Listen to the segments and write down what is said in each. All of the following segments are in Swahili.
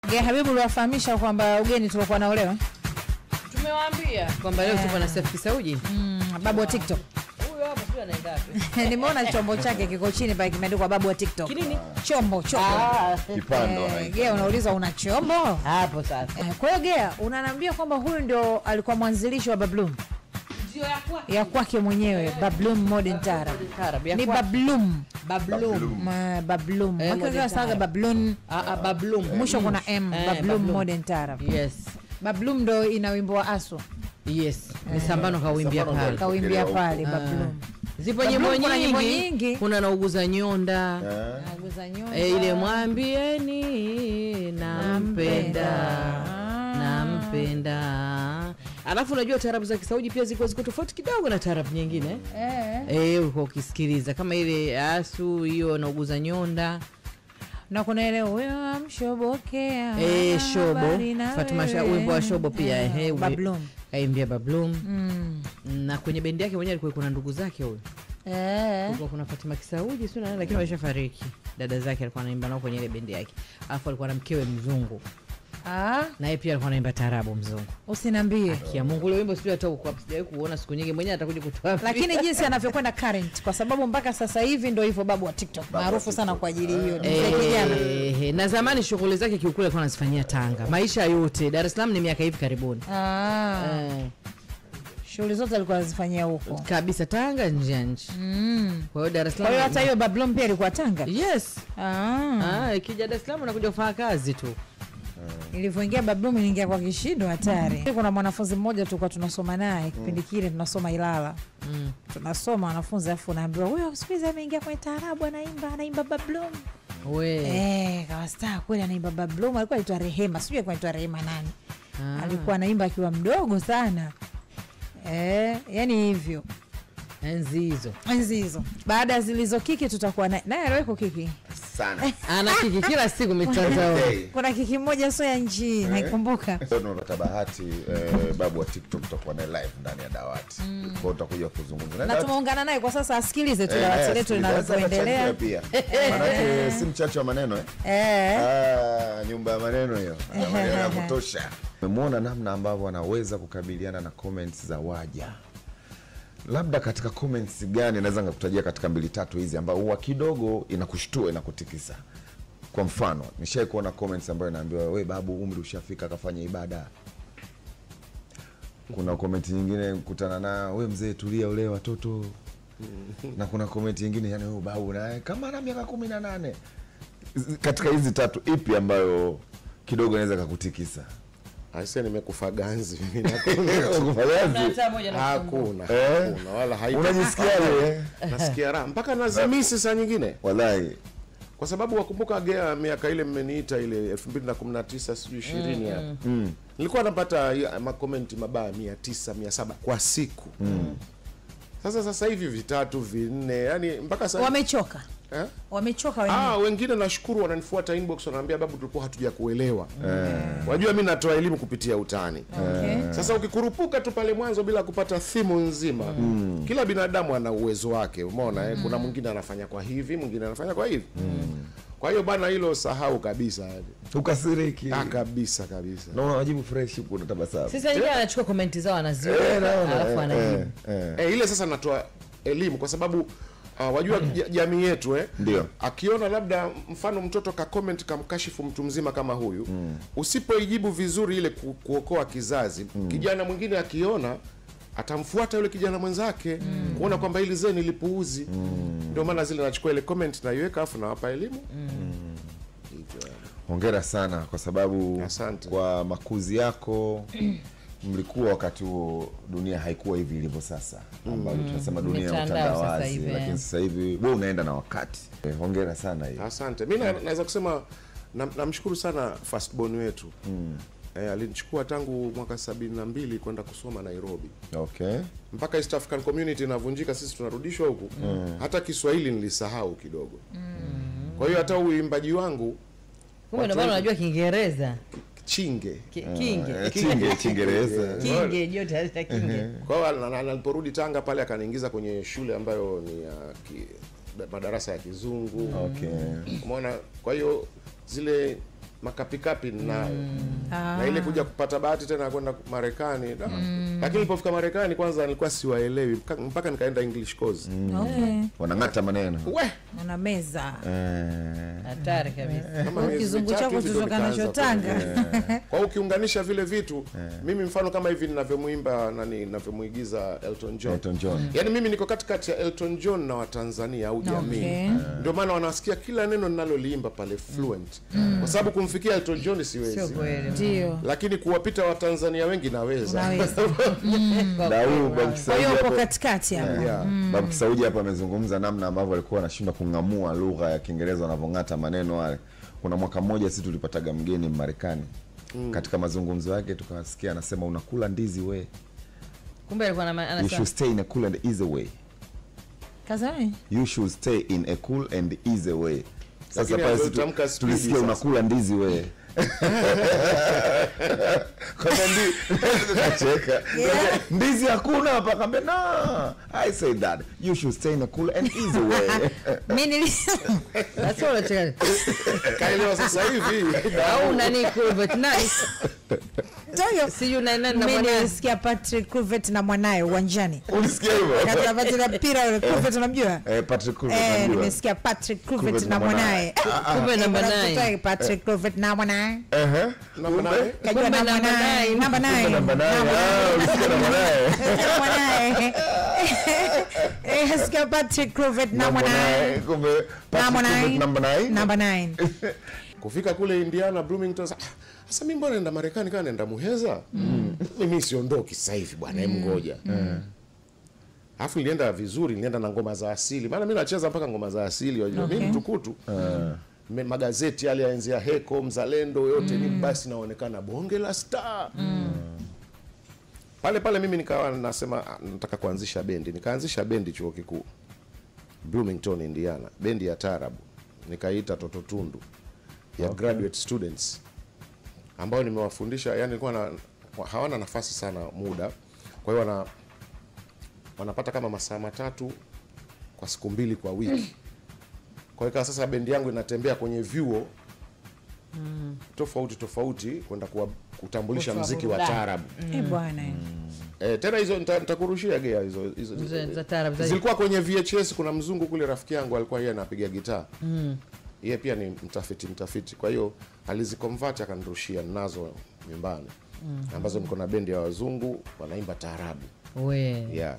Gea Habibu aliwafahamisha kwamba ugeni tulikuwa nao leo. Tumewaambia kwamba leo tuko na Seif Kisauji. Babu wa TikTok. Huyo hapo sio anaenda wapi? Nimeona chombo chake kiko chini pale kimeandikwa babu wa TikTok. Kinini? Chombo. Kipando. Gea unauliza una chombo? Hapo sasa. Kwa hiyo Gea unaniambia kwamba huyu ndio alikuwa mwanzilishi wa Bablum. Ndio ya kwake mwenyewe, Bablum Modern Tarab. Ni Bablum. Bablum. Mkiongea saga Bablum. Bablum. Mwisho kuna M, Bablum Modern Tarab. Yes. Bablum ndo ina wimbo wa Asu. Yes. Ni Sambano kawimbia pale. Kawimbia pale Bablum. Zipo nyimbo nyingi. Kuna nauguza nyonda. Nauguza nyonda. Ile mwambieni nampenda. Alafu unajua taarabu za Kisauji pia ziko tofauti kidogo na taarabu nyingine. Uko ukisikiliza kama ile Asu hiyo nauguza nyonda. Na kuna ile wewe amshobokea. Shobo. Fatuma wimbo wa Shobo pia Bablum. Kaimbia Bablum. Na kwenye bendi yake mwenyewe alikuwa kuna ndugu zake huyo. Kuna Fatima Kisauji sio nani lakini walishafariki. Dada zake alikuwa anaimba nao kwenye ile bendi yake. Alafu alikuwa na mkewe mzungu. Na yeye pia alikuwa anaimba taarabu mzungu. Usiniambie. Kia Mungu ile wimbo sio hata uko sijawahi kuona siku nyingi mwenyewe atakuja kutoa. Lakini jinsi anavyokwenda current kwa sababu mpaka sasa hivi ndio hivyo babu wa TikTok. Maarufu sana kwa ajili hiyo. Na zamani shughuli zake kiukule alikuwa anazifanyia Tanga. Maisha yote Dar es Salaam ni miaka hivi karibuni. Shughuli zote alikuwa anazifanyia huko. Kabisa Tanga nje ya nchi. Kwa hiyo Dar es Salaam. Kwa hiyo hata hiyo Bablum pia ilikuwa Tanga? Yes. Ikija Dar es Salaam unakuja kufanya kazi tu. Nilivyoingia Bablum niliingia kwa kishindo hatari. Kuna mwanafunzi mmoja tulikuwa tunasoma naye kipindi kile tunasoma Ilala. Tunasoma wanafunzi afu naambiwa huyo siku hizi ameingia kwenye taarabu anaimba Bablum. Kawa star kweli anaimba Bablum. Alikuwa anaitwa Rehema, sijui alikuwa anaitwa Rehema nani. Alikuwa anaimba akiwa mdogo sana. Yani hivyo. Enzi hizo. Baada ya zilizokiki tutakuwa naye aliyeko kiki sana. Ana kiki kila siku mitandao. Kuna kiki moja sio ya nchi naikumbuka. Ndio tunapata bahati babu wa TikTok tutakuwa naye live ndani ya dawati. Kwa utakuja kuzungumza. Na tumeungana naye kwa sasa asikilize tu dawati letu linaloendelea. Maana si mchache wa maneno nyumba ya maneno hiyo. Maneno ya kutosha. Umemuona namna ambavyo anaweza kukabiliana na comments za waja. Labda katika comments gani naweza ngakutajia katika 2-3 hizi ambao huwa kidogo inakushtua inakutikisa. Kwa mfano, nishawahi kuona comments ambayo inaambiwa wewe babu umri ushafika akafanya ibada. Kuna comment nyingine kukutana na wewe mzee tulia ule watoto. Na kuna comment nyingine yani wewe babu naye kama ana miaka 18. Katika hizi 3 ipi ambayo kidogo inaweza kukutikisa? Aisee nimekufa ganzi. Hakuna wala haipo. Unajisikiaje? Nasikia raha mpaka nazimisi saa nyingine. Wallahi. Kwa sababu wakumbuka Gea miaka ile mmeniita ile 2019 sijui 20 hapo. Nilikuwa napata makomenti mabaya 900 700 kwa siku. Sasa hivi 3 4 yani mpaka sasa wamechoka. Wamechoka wenyewe. Wengine nashukuru wananifuata inbox wananiambia babu tulikuwa hatujakuelewa. Wajua mimi natoa elimu kupitia utani. Sasa ukikurupuka tu pale mwanzo bila kupata thimu nzima, kila binadamu ana uwezo wake, umeona kuna mwingine anafanya kwa hivi, mwingine anafanya kwa hivi. Kwa hiyo bana hilo sahau kabisa. Ukasiriki. Kabisa. Na unawajibu fresh huko unatabasamu. Sasa yeye anachukua comment zao anaziona alafu anajibu. Ile sasa natoa elimu kwa sababu wajua jamii yetu akiona labda mfano mtoto ka comment kamkashifu mtu mzima kama huyu, usipoijibu vizuri ile kuokoa kizazi, kijana mwingine akiona atamfuata yule kijana mwenzake kuona kwamba hili zeni lipuuzi. Ndio maana zile nachukua ile comment na iweka afu nawapa elimu. Hongera sana kwa sababu asante. Kwa makuzi yako mlikuwa wakati huo dunia haikuwa hivi ilivyo sasa ambapo tunasema dunia ya utandawazi, lakini sasa hivi wewe unaenda na wakati. Hongera sana hiyo. Asante. Mimi naweza kusema namshukuru sana firstborn wetu. Alinichukua tangu mwaka 72 kwenda kusoma Nairobi. Mpaka East African Community inavunjika sisi tunarudishwa huku. Hata Kiswahili nilisahau kidogo. Kwa hiyo hata uimbaji wangu kumbe ndio maana unajua Kiingereza. Kiingereza. Kinge yote hata kinge. Kwa hiyo aliporudi Tanga pale akaniingiza kwenye shule ambayo ni madarasa ya Kizungu. Umeona, kwa hiyo zile makapikapi nayo. Na ile kuja kupata bahati tena kwenda Marekani. Lakini nilipofika Marekani kwanza nilikuwa siwaelewi mpaka nikaenda English course. Wanang'ata maneno. Una meza. Hatari kabisa. Kizungu chako kutoka nacho Tanga. Kwa ukiunganisha vile vitu, mimi mfano kama hivi ninavyomuimba ninavyomuigiza Elton John. Yaani mimi niko katikati ya Elton John na Watanzania au jamii. Ndio maana wanasikia kila neno ninaloliimba pale fluent. Kwa sababu kumfikia Elton John siwezi. Ndio. Lakini kuwapita Watanzania wengi naweza. Dau Babu Saudi hapo katikati hapo. Babu Saudi hapa amezungumza namna ambavyo alikuwa anashindwa kungamua lugha ya Kiingereza wanavong'ata maneno wale. Kuna mwaka mmoja sisi tulipataga mgeni Marekani. Katika mazungumzo yake tukasikia anasema unakula ndizi we. Kumbe alikuwa anasema you should stay in a cool and easy way. Kazani? You should stay in a cool and easy way. Sasa pale tulisikia unakula ndizi we. Kwa nacheka. Ndizi hakuna hapa kambe na. I say that you should stay in a cool and easy way. Mimi that's all it kaelewa sasa hivi. Au nani cool but nice. See you na mwanae. Nisikia Patrick Kluivert na mwanae uwanjani. Ulisikia hivyo? Kati ya mpira yule Kluivert unamjua? Patrick Kluivert namjua. Nimesikia Patrick Kluivert na mwanae. Kumbe namba 9. Patrick Kluivert na mwanae. Namba 9. Kajua namba 9. Namba 9. Namba 9. Ulisikia na mwanae. Mwanae. Nisikia Patrick Kluivert na mwanae. Kumbe Patrick Kluivert namba 9. Namba 9. Kufika kule Indiana Bloomington sasa mimi mbona naenda Marekani kana naenda Muheza? Mimi siondoki sasa hivi bwana, hebu ngoja. Alafu nilienda vizuri, nilienda na ngoma za asili. Maana mimi nacheza mpaka ngoma za asili, unajua mimi mtukutu. Magazeti yale yaanzia Heko, Mzalendo yote ni basi naonekana bonge la star. Pale mimi nikawa nasema nataka kuanzisha bendi. Nikaanzisha bendi chuo kikuu Bloomington, Indiana. Bendi ya taarabu. Nikaita Toto Tundu ya graduate students ambao nimewafundisha, yani nilikuwa hawana nafasi sana muda. Kwa hiyo wanapata kama masaa 3 kwa siku 2 kwa wiki. Kwa hiyo sasa bendi yangu inatembea kwenye vyuo tofauti kwenda kutambulisha muziki wa taarabu. Bwana. Tena hizo nitakurushia gea hizo za taarabu. Zilikuwa kwenye VHS. Kuna mzungu kule rafiki yangu alikuwa yeye anapiga gitaa. Yeye pia ni mtafiti. Kwa hiyo aliziconvert akanirushia nazo nyumbani. Ambazo niko na bendi ya wazungu wanaimba taarabu. Yeah.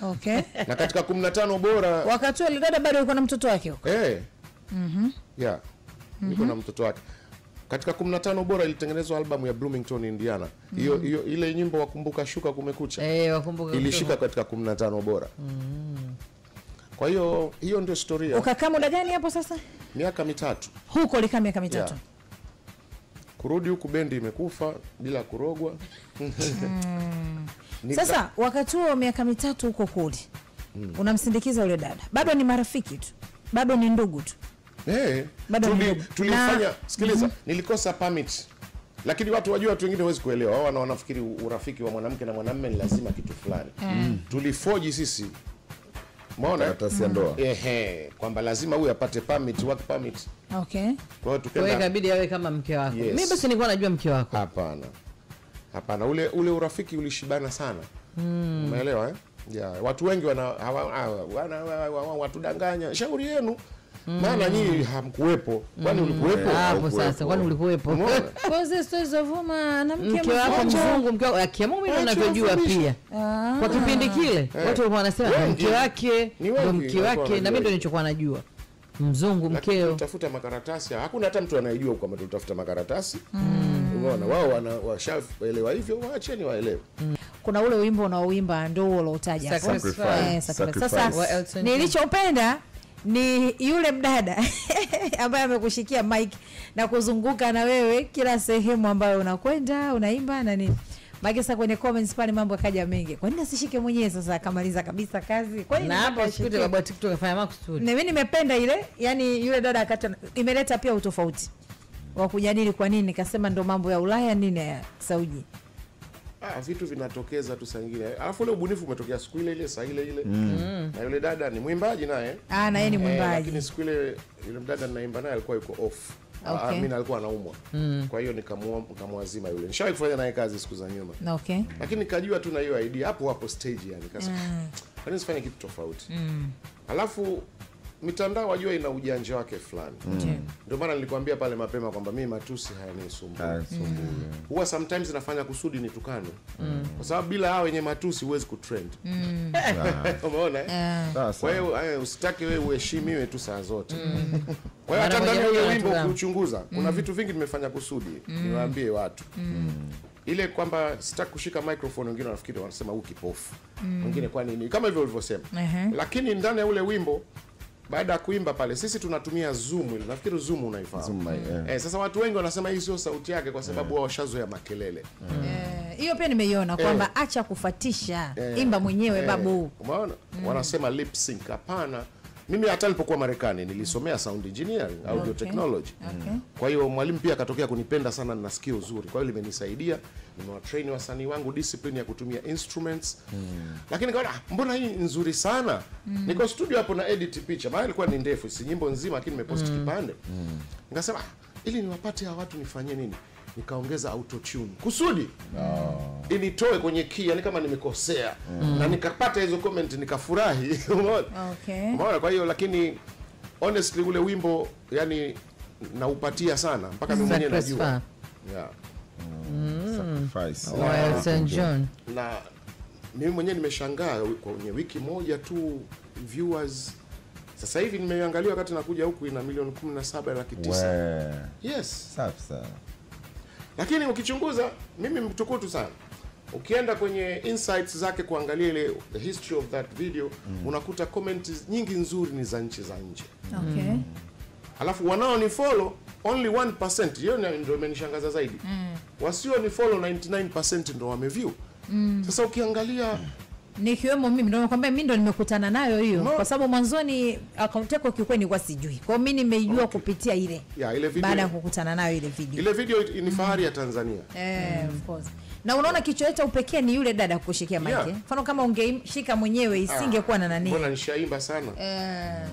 Okay. Na katika 15 bora wakati ile dada bado yuko na mtoto wake huko. Yeah. Yuko na mtoto wake. Katika 15 bora ilitengenezwa albamu ya Bloomington, Indiana. Hiyo ile nyimbo wakumbuka shuka kumekucha. Wakumbuka. Ilishika katika 15 bora. Kwa hiyo ndio historia. Ukakaa muda gani hapo sasa? Miaka 3. Huko likaa miaka 3. Yeah. Kurudi huku bendi imekufa bila kurogwa. Sasa wakati huo miaka 3 huko kuli. Unamsindikiza yule dada. Bado ni marafiki tu. Bado ni ndugu tu. Tulifanya sikiliza, nilikosa permit. Lakini watu wengine hawezi kuelewa. Wao wanafikiri urafiki wa mwanamke na mwanamume ni lazima kitu fulani. Tulifoji sisi. Umeona karatasi ya ndoa. Kwamba lazima huyu apate permit, work permit. Okay. Kwa hiyo tukaenda. Ikabidi awe kama mke wako. Mimi basi nilikuwa najua mke wako. Hapana. Ule urafiki ulishibana sana. Umeelewa watu wengi watudanganya. Shauri yenu. Maana nyinyi hamkuwepo. Kwani ulikuwepo? Hapo sasa, kwani ulikuwepo? Kwa hizo stories of woman na mke wako mzungu, mke wako akiamua mimi ninavyojua pia. Kwa kipindi kile watu walikuwa wanasema mke wake ndio mke wake, na mimi ndio nilichokuwa najua. Mzungu mkeo. Tutafuta makaratasi. Hakuna hata mtu anayejua kama tutafuta makaratasi. Unaona wao washaelewa hivyo, waacheni waelewe. Kuna ule wimbo unaoimba ndio ulotaja hapo. Sasa nilichopenda ni yule mdada ambaye amekushikia mic na kuzunguka na wewe kila sehemu ambayo unakwenda unaimba na nini. Sasa kwenye comments pale mambo yakaja mengi. Kwa nini asishike mwenyewe sasa akamaliza kabisa kazi? Kwa nini na hapo sikute baba TikTok afanya makusudi? Mimi nimependa ile, yani yule dada akata imeleta pia utofauti wa kujadili kwa nini nikasema ndo mambo ya Ulaya nini ya Saudi. Vitu vinatokeza tu sangine. Alafu ule ubunifu umetokea siku ile saa ile. Na yule dada ni mwimbaji naye. Na yeye ni mwimbaji. Lakini siku ile yule dada ninaimba naye alikuwa yuko off. Okay. Mimi alikuwa anaumwa. Kwa hiyo nikamwazima yule. Nishawahi kufanya naye kazi siku za nyuma. Okay. Lakini nikajua tu na hiyo idea hapo stage yani. Nikasema kwa nini sifanye kitu tofauti? Alafu mitandao wajua ina ujanja wake fulani. Ndio maana nilikwambia pale mapema kwamba mimi matusi hayanisumbui. Huwa sometimes nafanya kusudi nitukane. Kwa sababu bila hao wenye matusi huwezi kutrend. Umeona? Kwa hiyo usitaki wewe uheshimiwe tu saa zote. Kwa hiyo hata ndani ya ule wimbo kuchunguza kuna vitu vingi nimefanya kusudi niwaambie watu. Ile kwamba sitaki kushika microphone, wengine wanafikiri wanasema huyu kipofu. Wengine kwa nini? Kama hivyo ulivyosema. Lakini ndani ya ule wimbo baada ya kuimba pale sisi tunatumia zoom ile. Nafikiri zoom unaifahamu. Sasa watu wengi wanasema hii sio sauti yake kwa sababu wao washazoea makelele. Hiyo pia nimeiona kwamba acha kufatisha, imba mwenyewe babu. Umeona? Wanasema lip sync. Hapana. Mimi hata nilipokuwa Marekani nilisomea sound engineering, audio technology. Kwa hiyo mwalimu pia akatokea kunipenda sana na sikio uzuri. Kwa hiyo limenisaidia, nimewatrain wasanii wangu discipline ya kutumia instruments. Lakini nikaona mbona hii nzuri sana? Niko studio hapo na edit picha. Maana ilikuwa ni ndefu, si nyimbo nzima lakini nimepost kipande. Nikasema ili niwapate hawa watu nifanyie nini? Nikaongeza auto tune. Kusudi initoe kwenye key, yani kama nimekosea. Na nikapata hizo comment nikafurahi. Umeona? Kwa hiyo lakini honestly ule wimbo yani naupatia sana mpaka mimi mwenyewe najua. John. Na mimi mwenyewe nimeshangaa kwenye wiki moja tu viewers. Sasa hivi nimeangalia wakati nakuja huku ina milioni 17,900,000. Yes. Safi sana. Lakini ukichunguza mimi mtukutu sana. Ukienda kwenye insights zake kuangalia ile the history of that video, unakuta comments nyingi nzuri ni za nchi za nje. Alafu wanao ni follow only 1%. Hiyo ndio imenishangaza zaidi. Wasio ni follow 99% ndio wameview. Sasa ukiangalia nikiwemo mimi ndio nakwambia mimi ndio nimekutana nayo hiyo kwa sababu mwanzoni account yako kiukweli nilikuwa sijui. Kwa hiyo mimi nimeijua kupitia ile. Ile video baada ya kukutana nayo ile video. Ile video ni fahari ya Tanzania. Of course. Na unaona kichwa cha upekee ni yule dada kushikia mic. Mfano kama ungeishika mwenyewe isingekuwa na nani. Mbona nishaimba sana?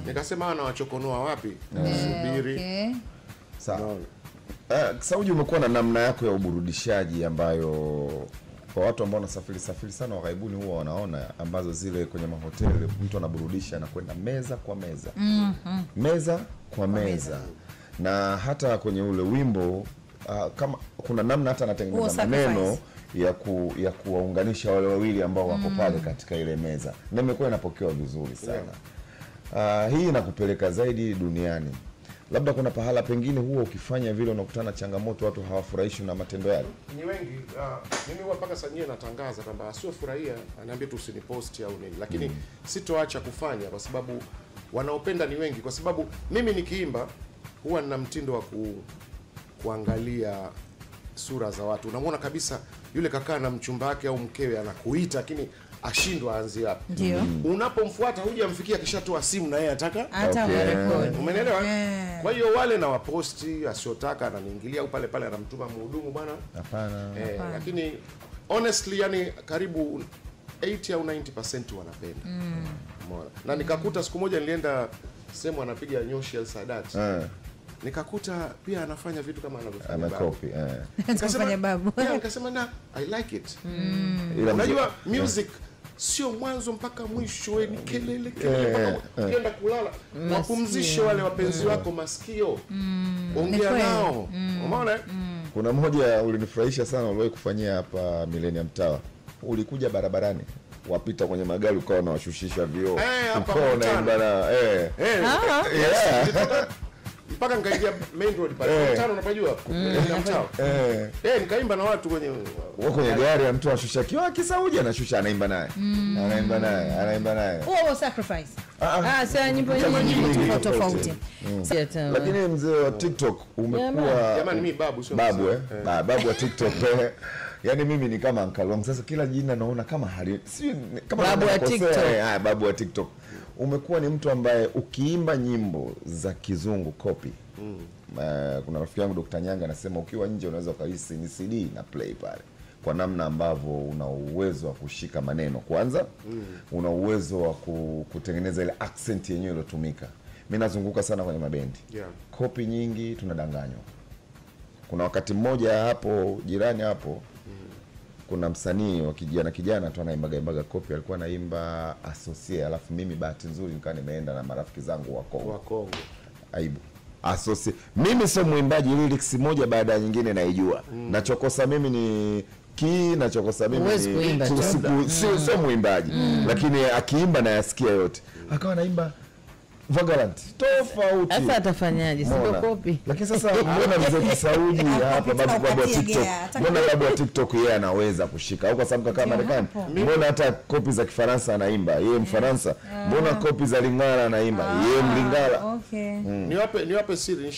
Nikasema ana wachokonoa wapi? Subiri. Sawa. Sauji, umekuwa na namna yako ya uburudishaji ambayo kwa watu ambao wanasafiri sana wakaibuni huwa wanaona, ambazo zile kwenye mahoteli mtu anaburudisha anakwenda meza kwa meza. Meza kwa meza. Na hata kwenye ule wimbo kama kuna namna hata anatengeneza maneno ya kuwaunganisha wale wawili ambao wako pale katika ile meza. Na imekuwa inapokewa vizuri sana. Hii inakupeleka zaidi duniani. Labda kuna pahala pengine huwa ukifanya vile unakutana changamoto, watu hawafurahishwi na matendo yale. Ni wengi. Mimi huwa mpaka sasa natangaza kwamba asiofurahia aniambie tu usinipost au nini. Lakini sitoacha kufanya kwa sababu wanaopenda ni wengi. Kwa sababu mimi nikiimba huwa nina mtindo wa kuangalia sura za watu. Unamwona kabisa yule kakaa na mchumba wake au mkewe anakuita lakini ashindwa aanze wapi. Ndio. Unapomfuata hujamfikia kishatoa simu na yeye ataka record. Umeelewa? Kwa hiyo wale na waposti asiotaka ananiingilia au pale anamtuma mhudumu bwana. Hapana. Lakini honestly yani karibu 80 au 90% wanapenda. Umeona? Na nikakuta siku moja nilienda sehemu anapiga nyoshi El Sadat. Nikakuta pia anafanya vitu kama anavyofanya babu. Nikasema babu. Nikasema na I like it. Unajua music sio mwanzo mpaka mwisho, ni kelele ukienda kulala wapumzishe wale wapenzi wako masikio. Ongea nao. Umeona? Kuna mmoja ulinifurahisha sana uliwahi kufanyia hapa Millennium Tower. Ulikuja barabarani, wapita kwenye magari ukawa unawashushisha vioo. Ukawa unaimba na mpaka nikaingia main road pale. Mtano unapajua? Mtao. Nikaimba na watu kwenye gari ya mtu ashusha kioo Kisauji anashusha anaimba naye. Anaimba naye. Sacrifice. Sasa nyimbo nyingi tofauti. Lakini mzee wa TikTok umekuwa jamani, mimi babu sio babu babu wa TikTok. Yaani mimi ni kama Uncle Long. Sasa kila jina naona kama kama babu wa TikTok. Babu wa TikTok. Umekuwa ni mtu ambaye ukiimba nyimbo za kizungu copy. Kuna rafiki yangu Dr. Nyanga anasema ukiwa nje unaweza ukahisi ni CD na play pale. Kwa namna ambavyo una uwezo wa kushika maneno kwanza, una uwezo wa kutengeneza ile accent yenyewe iliyotumika. mimi nazunguka sana kwenye mabendi. Kopi nyingi tunadanganywa. Kuna wakati mmoja hapo jirani hapo kuna msanii wa kijana tu anaimbaga kopi, alikuwa anaimba Associate, alafu mimi bahati nzuri nikawa nimeenda na marafiki zangu wa Kongo. Aibu. Associate. Mimi sio muimbaji, lyrics moja baada ya nyingine naijua. Nachokosa mimi ni nachokosa mimi ni sio muimbaji, lakini akiimba na yasikia yote. Akawa anaimba Vagabond tofauti. Sasa atafanyaje? Sio kopi. Lakini sasa mbona mzee Saudi hapa babu wa TikTok? Mbona babu wa TikTok yeye anaweza kushika? Au kwa sababu kama Marekani, mbona hata kopi za Kifaransa anaimba? Yeye Mfaransa. Mbona kopi za Lingala anaimba? Yeye Mlingala. Okay. Niwape siri.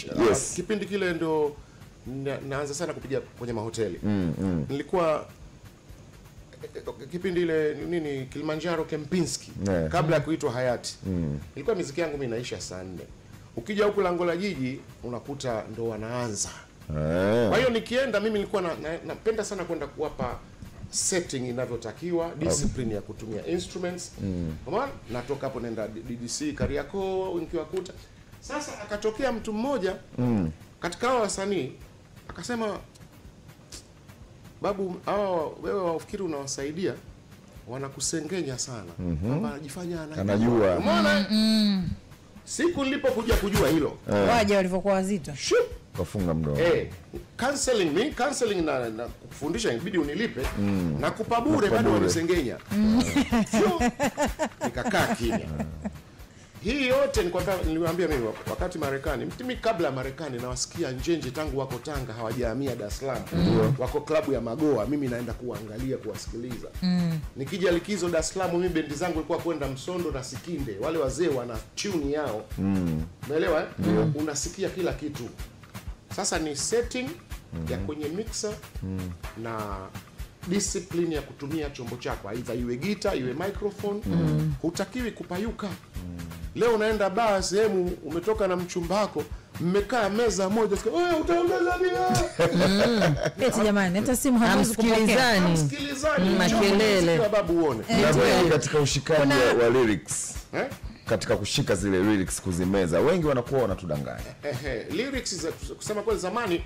Kipindi kile ndio naanza sana kupiga kwenye mahoteli. Nilikuwa kipindi ile nini Kilimanjaro Kempinski kabla ya kuitwa Hayati. Ilikuwa muziki yangu mimi inaisha saa 4. Ukija huku lango la jiji unakuta ndo wanaanza. Kwa hiyo nikienda mimi nilikuwa napenda sana kwenda kuwapa setting inavyotakiwa, discipline ya kutumia instruments. Kama natoka hapo naenda DDC Kariakoo nikiwakuta. Sasa akatokea mtu mmoja katika hao wasanii akasema, babu hao wewe wafikiri unawasaidia, wanakusengenya sana. Kwamba anajifanya anajua. Umeona? Siku nilipokuja kujua hilo, waje walivyokuwa wazito. Kafunga mdomo. Counseling na kufundisha inabidi unilipe na kupa bure bado wanisengenya. Nikakaa kimya. Hii yote niliwaambia mimi wakati Marekani, mimi kabla ya Marekani nawasikia njenje tangu wako Tanga hawajahamia Dar es Salaam. Wako klabu ya Magoa, mimi naenda kuangalia kuwasikiliza. Nikija likizo Dar es Salaam mimi bendi zangu ilikuwa kwenda Msondo na Sikinde. Wale wazee wana tune yao. Umeelewa? Unasikia kila kitu. Sasa ni setting ya kwenye mixer na discipline ya kutumia chombo chako, aidha iwe gita iwe microphone. Hutakiwi kupayuka. Leo unaenda baa sehemu, umetoka na mchumba wako, mmekaa meza moja, wewe utaongeza bia. Eti jamani, hata simu hawezi kupokea. Msikilizani makelele. Sababu uone. Katika ushikaji wa lyrics. Katika kushika zile lyrics kuzimeza, wengi wanakuwa wanatudanganya. Lyrics kusema kweli zamani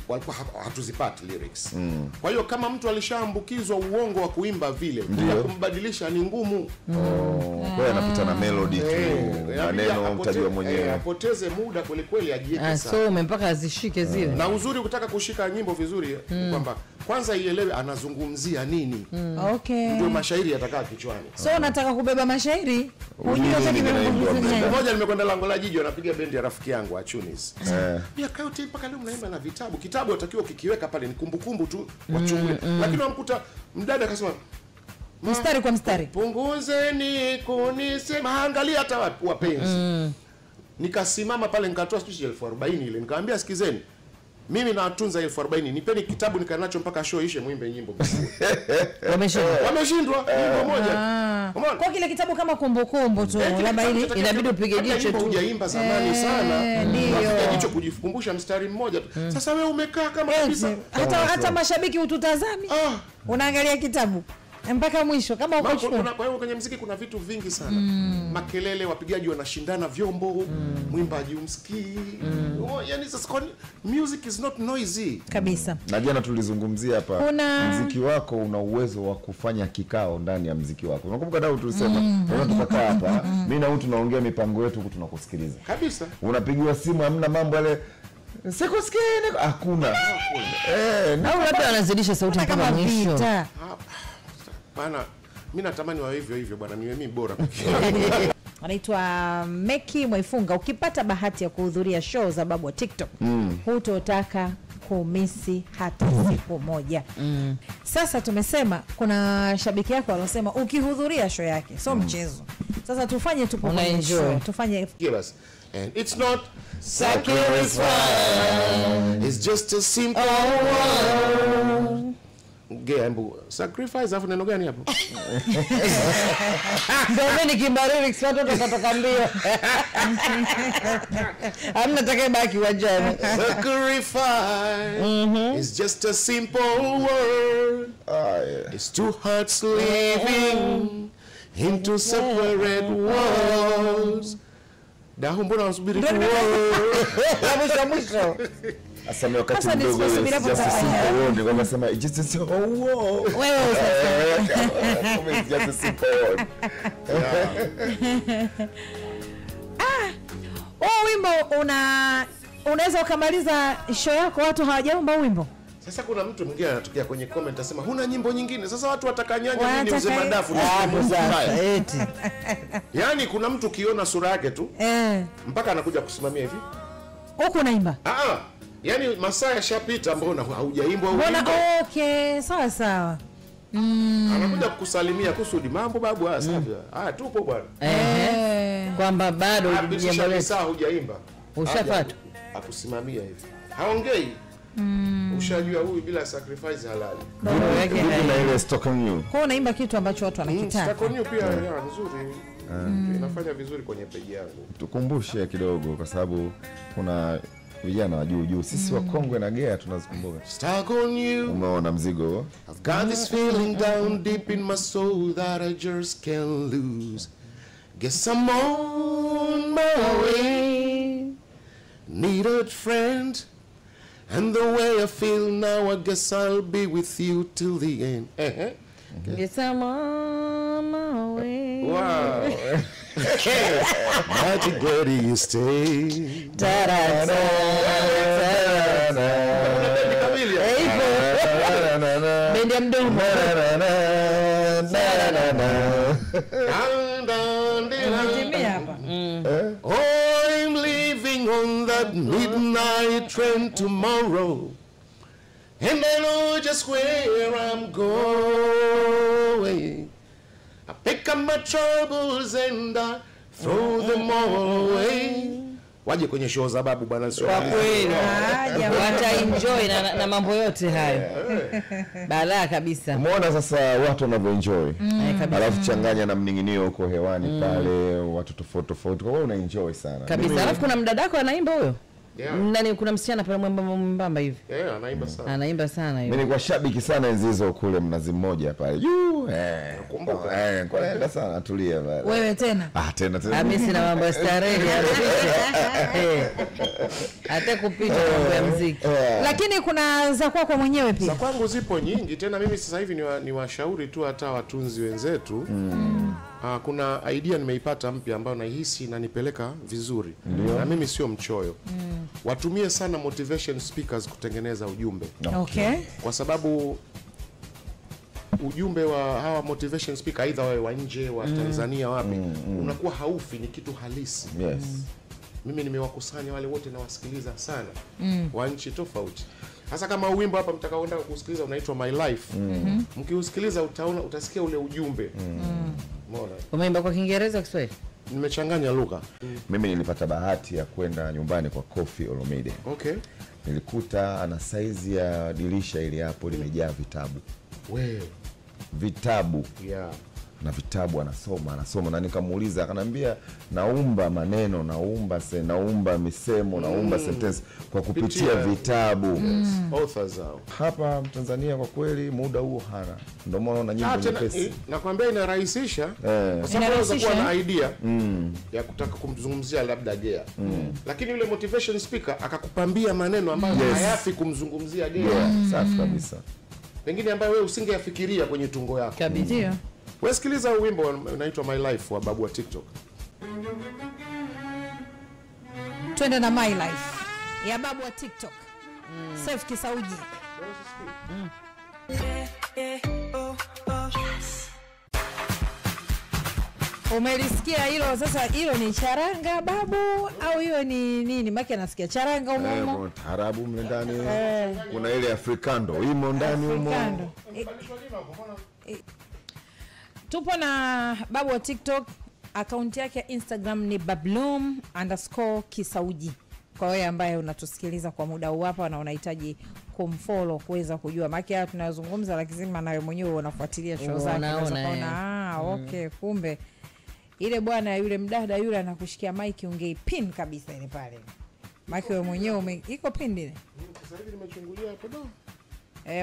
walikuwa hatuzipati lyrics. Kwa hiyo kama mtu alishaambukizwa uongo wa kuimba vile, kumbadilisha ni ngumu. Kwa hiyo anapita na melody tu, maneno mtajua mwenyewe. Apoteze muda kweli ajieke sawa. So mpaka azishike zile. Na uzuri kutaka kushika nyimbo vizuri kwamba kwanza ielewe anazungumzia nini. Ndio mashairi yatakaa kichwani. So nataka kubeba mashairi. Unajua hata kimemkumbusha. Mmoja nimekwenda lango la jiji anapiga bendi ya rafiki yangu wa Tunis. Pia kauti mpaka leo mnaimba na vitabu. Kitabu utakiwa kikiweka pale ni kumbukumbu tu wachukue. Lakini unamkuta mdada akasema mstari kwa mstari. Punguzeni kunisema, angalia hata wapenzi. Nikasimama pale nikatoa speech 40,000 ile. Nikamwambia sikizeni, mimi natunza 40,000, nipeni kitabu nikanacho mpaka show ishe muimbe nyimbo. Wameshindwa nyimbo moja. Kwa kile kitabu kama kumbukumbu tu, labda ili inabidi upige jicho tu. Hujaimba zamani sana. Ndio. Jicho kujikumbusha mstari mmoja tu. Sasa wewe umekaa kama kabisa. Hata mashabiki ututazami. Unaangalia kitabu mpaka mwisho kama uko chukua. Kwa hiyo kwenye muziki kuna vitu vingi sana. Makelele, wapigaji wanashindana vyombo, mwimbaji umsikii. Yaani sasa music is not noisy kabisa. Na jana tulizungumzia hapa muziki wako una uwezo wa kufanya kikao ndani ya muziki wako. Unakumbuka dau tulisema, tunakaa hapa, mimi na wewe tunaongea mipango yetu huku tunakusikiliza. Kabisa. Unapigiwa simu hamna mambo yale sikusikia hakuna. Au labda anazidisha sauti kama mwisho. Bana, mimi natamani wa hivyo bwana, niwe mimi bora. Anaitwa Meki Mwaifunga. Ukipata bahati ya kuhudhuria show za babu wa TikTok, hutotaka kumisi hata siku moja. Sasa tumesema kuna shabiki yako alosema ukihudhuria show yake sio mchezo. Sasa tufanye tupo kwenye show, tufanye give us. And it's not sacrifice, it's just a simple word. Gembu sacrifice afu neno gani hapo? Ndio ni kimbariri watu tutatoka mbio. Hamna takayebaki wajani. Sacrifice is just a simple word. It's two hearts living into separate worlds. Dahu mbona unasubiri tu? Mwisho. Asema wakati mdogo just simple word kwamba sema just so wewe sasa just simple word. Wimbo unaweza ukamaliza show yako watu hawajaomba wimbo. Sasa kuna mtu mwingine anatokea kwenye comment asema huna nyimbo nyingine. Sasa watu watakanyanya nini mzee madafu sasa eti. Yaani kuna mtu kiona sura yake tu mpaka anakuja kusimamia hivi. Huko naimba. Yaani masaa yashapita mbona haujaimbwa au mbona? Okay, sawa sawa. Anakuja kukusalimia kusudi mambo babu safi. Tupo bwana. Kwamba bado hujaimba. Ushapata. Akusimamia hivi. Haongei. Ushajua huyu bila sacrifice halali. Na ile stock on you. Kwa unaimba kitu ambacho watu wanakitaka. Stock on you pia nzuri. Inafanya vizuri kwenye page yangu. Tukumbushe kidogo kwa sababu kuna vijana wa juu sisi wakongwe na gea tunazikumbuka. Stuck on you. Umeona mzigo. I've got this feeling down deep in my soul that I just can't lose. Guess I'm on my way. Need a friend. And the way I feel now, I guess I'll be with you till the end. Guess I'm on my way. Wow. Magic, where do you stay? Bendi ya mdomo. I'm leaving on that midnight train tomorrow, and I know just where I'm going. I pick up my troubles and I throw them all away. Waje kwenye show za babu bwana, sio kwa kweli. Wataenjoy na mambo yote hayo. Balaa kabisa. Umeona sasa watu wanavyoenjoy. Alafu changanya na mninginio huko hewani pale, watu tofauti. Kwa hiyo unaenjoy sana. Kabisa. Alafu kuna mdadako anaimba huyo. Nani kuna msichana pale mwembamba hivi. Anaimba sana. Anaimba sana hiyo. Mimi nilikuwa shabiki sana enzi hizo kule Mnazi Mmoja pale. Nakumbuka. Kwenda sana tulia pale. Wewe tena? Tena. Mimi sina mambo ya starehe hata kupita mambo ya muziki. Lakini kuna za kwako mwenyewe pia. Za kwangu zipo nyingi tena. Mimi sasa hivi ni washauri tu hata watunzi wenzetu. Kuna idea nimeipata mpya ambayo nahisi inanipeleka vizuri. Na mimi sio mchoyo. Watumie sana motivation speakers kutengeneza ujumbe. Okay. Kwa sababu ujumbe wa hawa motivation speaker aidha wawe wa nje wa Tanzania wapi unakuwa haufi, ni kitu halisi. Yes. Mimi nimewakusanya wale wote na wasikiliza sana wa nchi tofauti. Hasa kama wimbo hapa mtakaoenda kusikiliza unaitwa My Life. Mkiusikiliza utasikia ule ujumbe. Umeona? Umeimba kwa Kiingereza au Kiswahili? Nimechanganya lugha. Mimi nilipata bahati ya kwenda nyumbani kwa Koffi Olomide. Okay. Nilikuta ana saizi ya dirisha ili hapo limejaa vitabu. Wewe. Vitabu. Na vitabu anasoma na nikamuuliza akanambia naumba maneno, naumba misemo, naumba sentence kwa kupitia vitabu. Authors hao. Hapa Tanzania kwa kweli muda huo hana. Ndio maana na nyimbo nyepesi. Nakwambia inarahisisha. Kwa sababu unaweza kuwa na idea ya kutaka kumzungumzia labda Gea. Lakini yule motivation speaker akakupambia maneno ambayo hayafi kumzungumzia Gea. Safi kabisa. Pengine ambayo wewe usingeyafikiria kwenye tungo yako. Kabisa. Wewe sikiliza wimbo unaitwa My Life wa babu wa TikTok. Twende na My Life ya babu wa TikTok. Saif Kisauji. Umelisikia hilo sasa? Hilo ni charanga babu au hiyo ni nini? Maki anasikia charanga umo. Taarabu mle ndani. Kuna ile Afrikando imo ndani umo. Tupo na babu wa TikTok. Akaunti yake ya Instagram ni babloom_Kisauji. Kwa wewe ambaye unatusikiliza kwa muda huu hapa na unahitaji kumfollow kuweza kujua maki tunayozungumza, lakini nawe mwenyewe unafuatilia show zake unaona okay, kumbe ile bwana yule mdada yule anakushikia mic ungeipin kabisa ile pale. Maki wewe mwenyewe iko pin ile. Sasa hivi nimechungulia hapo do.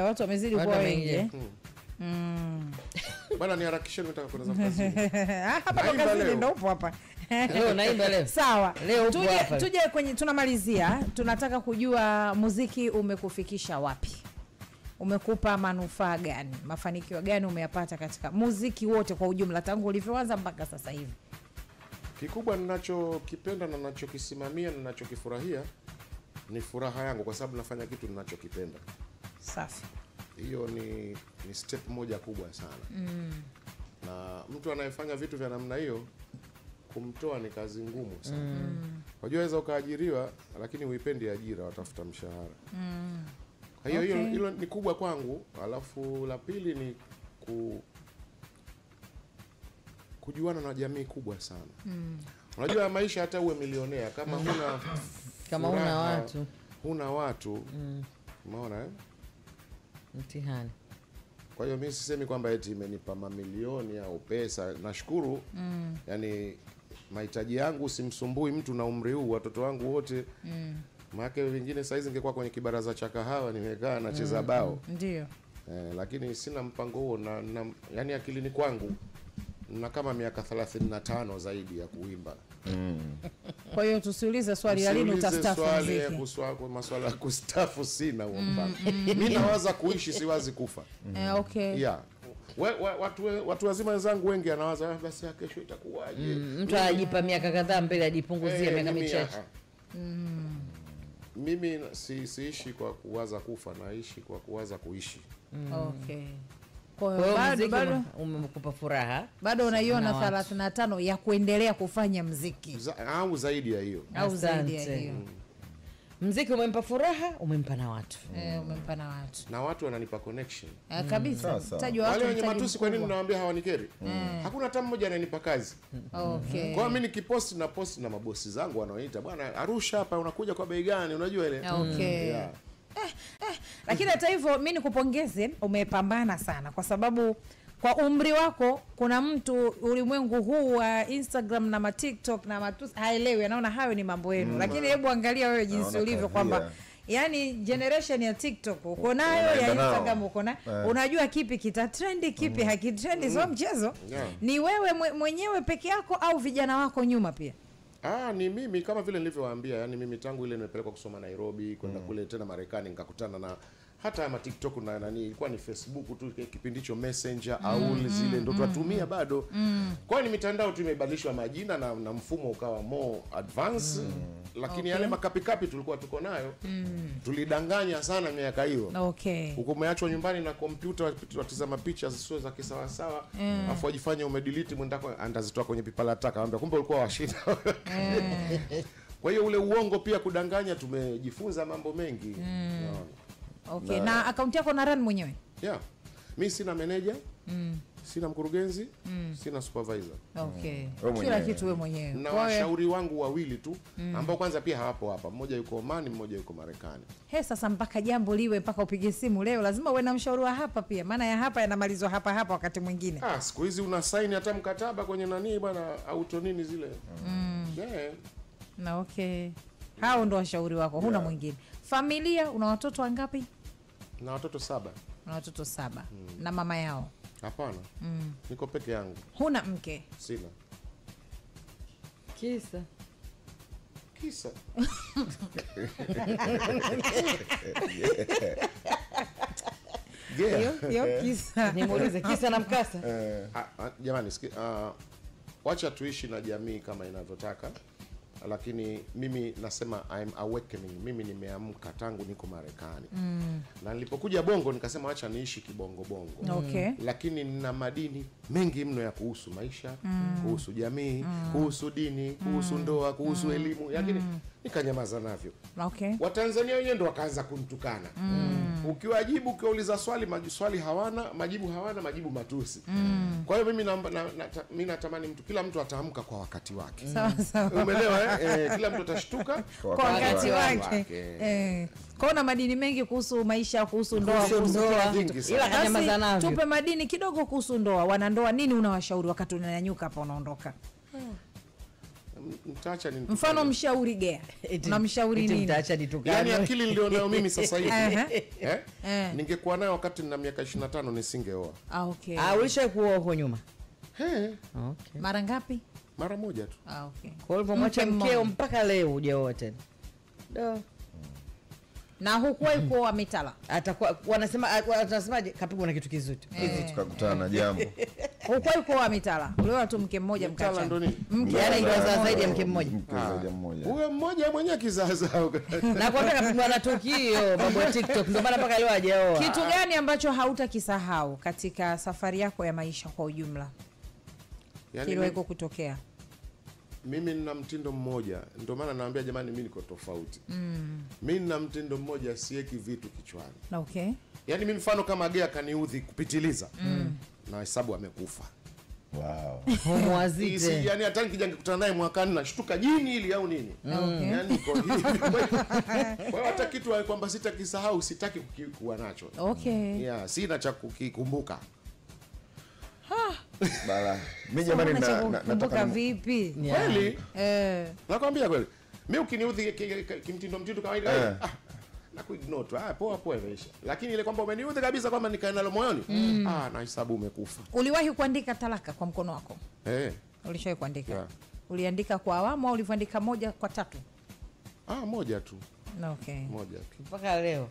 Watu wamezidi kuwa wengi. Bwana niharakisheni nataka kwenda kazini. Hapa kazini ndio upo hapa. Leo naimba leo. Sawa. Leo tuje kwenye tunamalizia. Tunataka kujua muziki umekufikisha wapi? Umekupa manufaa gani? Mafanikio gani umeyapata katika muziki wote kwa ujumla tangu ulivyoanza mpaka sasa hivi? Kikubwa ninachokipenda na ninachokisimamia na ninachokifurahia ni furaha yangu kwa sababu nafanya kitu ninachokipenda. Safi. Hiyo ni step moja kubwa sana. Na mtu anayefanya vitu vya namna hiyo kumtoa ni kazi ngumu sana. Unajua waweza ukaajiriwa lakini uipendi ajira, watafuta mshahara. Kwa hiyo hilo ni kubwa kwangu. Alafu la pili ni kujuana na jamii kubwa sana. Unajua maisha hata uwe milionea kama huna watu umeona mtihani. Kwa hiyo mimi sisemi kwamba eti imenipa mamilioni au pesa. Nashukuru. Yani mahitaji yangu simsumbui mtu na umri huu, watoto wangu wote. Maana wengine saizi ningekuwa kwenye kibaraza cha kahawa nimekaa nacheza bao. Ndio. Lakini sina mpango huo na yani akilini kwangu na kama miaka 35 zaidi ya kuimba. Kwa hiyo tusiulize swali la lini utastaafu muziki. Kwa masuala ya kustaafu sina huo mpango. Mimi nawaza kuishi, siwazi kufa. Okay. Yeah. Watu wazima wenzangu wengi anawaza basi kesho itakuwaje. Mtu anajipa miaka kadhaa mbele ajipunguzie miaka michache. Mimi siishi kwa kuwaza kufa, naishi kwa kuwaza kuishi. Okay. Kwa hiyo bado umekupa furaha. Bado unaiona 35 ya kuendelea kufanya muziki. Au zaidi ya hiyo. Au zaidi ya hiyo. Muziki umempa furaha, umempa na watu. Umempa na watu. Na watu wananipa connection. Kabisa. Tajwa watu. Wale wenye matusi kwa nini mnawaambia hawanikeri? Hakuna hata mmoja ananipa kazi. Okay. Kwa mimi nikipost na mabosi zangu wanaoita, bwana Arusha hapa unakuja kwa bei gani? Unajua ile. Okay. Yeah. Lakini hata hivyo mimi nikupongeze, umepambana sana kwa sababu kwa umri wako kuna mtu ulimwengu huu wa Instagram na TikTok na matusi haelewi, anaona hayo ni mambo yenu. Lakini hebu angalia wewe jinsi ulivyo kwamba yani generation ya TikTok uko nayo, ya Instagram uko na, unajua kipi kita trendi, kipi hakitrendi. Sio mchezo. Ni wewe mwenyewe peke yako au vijana wako nyuma pia? Ni mimi kama vile nilivyowaambia, yani mimi tangu ile nimepelekwa kusoma Nairobi kwenda kule tena Marekani nikakutana na hata ma TikTok na nani, ilikuwa ni Facebook tu kipindi hicho, Messenger au zile ndo tunatumia bado. Kwa ni mitandao tu imebadilishwa majina na mfumo ukawa more advanced. Lakini yale makapi tulikuwa tuko nayo tulidanganya sana miaka hiyo. Okay. Huko umeachwa nyumbani na kompyuta watazama picha zisizo za kisawa sawa, afu wajifanye umedelete mwendako andazitoa kwenye pipa la taka, anambia kumbe ulikuwa washida. Kwa hiyo ule uongo pia kudanganya tumejifunza mambo mengi. Okay. Na akaunti yako na run mwenyewe? Yeah. Mimi sina manager, sina mkurugenzi, sina supervisor. Okay. Kila kitu wewe mwenyewe. Na washauri wangu wawili tu ambao kwanza pia hawapo hapa. Mmoja yuko Oman, mmoja yuko Marekani. Sasa mpaka jambo liwe mpaka upige simu leo lazima uwe na mshauri wa hapa pia. Maana ya hapa yanamalizwa hapa wakati mwingine. Siku hizi una sign hata mkataba kwenye nani bwana, auto nini zile. Yeah. Na okay. Hao ndo washauri wako, huna mwingine. Familia, una watoto wangapi? Na watoto 7. Na watoto 7. Na mama yao? Hapana. Niko peke yangu. Huna mke? Sina. Kisa. Yo kisa. Nimuulize kisa na mkasa. Jamani, wacha tuishi na jamii kama inavyotaka. Lakini mimi nasema I'm awakening. Mimi nimeamka tangu niko Marekani. Na nilipokuja Bongo nikasema acha niishi kibongo bongo. Okay. Lakini nina madini mengi mno ya kuhusu maisha, kuhusu jamii, kuhusu dini, kuhusu ndoa, kuhusu elimu. Lakini nikanyamaza navyo. Okay. Watanzania wenyewe ndo wakaanza kunitukana. Ukiwajibu, ukiuliza swali hawana, majibu matusi. Kwa hiyo mimi natamani kila mtu ataamka kwa wakati wake. Sawa. Umeelewa? Kila mtu atashtuka kwa wakati wake. Kuna madini mengi kuhusu maisha, kuhusu ndoa, kuhusu ila kanyamaza navyo. Tupe madini kidogo kuhusu ndoa. Wanandoa nini unawashauri wakati unanyanyuka hapa unaondoka? mtaacha ni mfano mshauri Gea. Unamshauri nini? Mtaacha nitukane. Yaani akili nilionayo mimi sasa hivi. Ningekuwa nayo wakati nina miaka 25 nisingeoa. Okay. Ulishawahi kuoa huko nyuma? Okay. Mara ngapi? Mara moja tu. Okay. Kwa hivyo mwache mkeo mpaka leo hujaoa tena. Na hukuwahi kuoa mitala. Atakuwa wanasemaje kapigwa na kitu kizito. Hizi tukakutana na jambo. Hukuwahi kuoa mitala. Ulioa tu mke mmoja mkacha. Yaani ingeweza zaidi ya mke mmoja. Huyo mmoja mwenyewe kizaza. Na kwa nini kapigwa na tukio babu wa TikTok ndio maana mpaka leo hajaoa. Kitu gani ambacho hautakisahau katika safari yako ya maisha kwa ujumla? Yaani kiliwahi kutokea? Mimi nina mtindo mmoja, ndio maana naambia jamani mimi niko tofauti. Mimi nina mtindo mmoja, sieki vitu kichwani. Okay. Yaani mimi mfano kama Gea kaniudhi kupitiliza. Na hesabu amekufa. Wow. Homwazite. Yaani hata nikija nikutana naye mwakani nashtuka jini ili au nini. Yaani iko hivi. Kwa hiyo hata kitu kwamba sitakisahau, sitaki kuwa nacho. Okay. Yeah, sina cha kukikumbuka. Bala. Mimi jamani nataka vipi? Kweli? Nakwambia kweli. Mimi ukiniudhi kimtindo kawaida na kuignore tu. Poa imeisha. Lakini ile kwamba umeniudhi kabisa kwamba nikae nalo moyoni, na hesabu umekufa. Uliwahi kuandika talaka kwa mkono wako? Ulishawahi kuandika? Yeah. Uliandika kwa awamu au uliandika moja kwa tatu? Moja tu. Okay. Moja tu. Mpaka leo.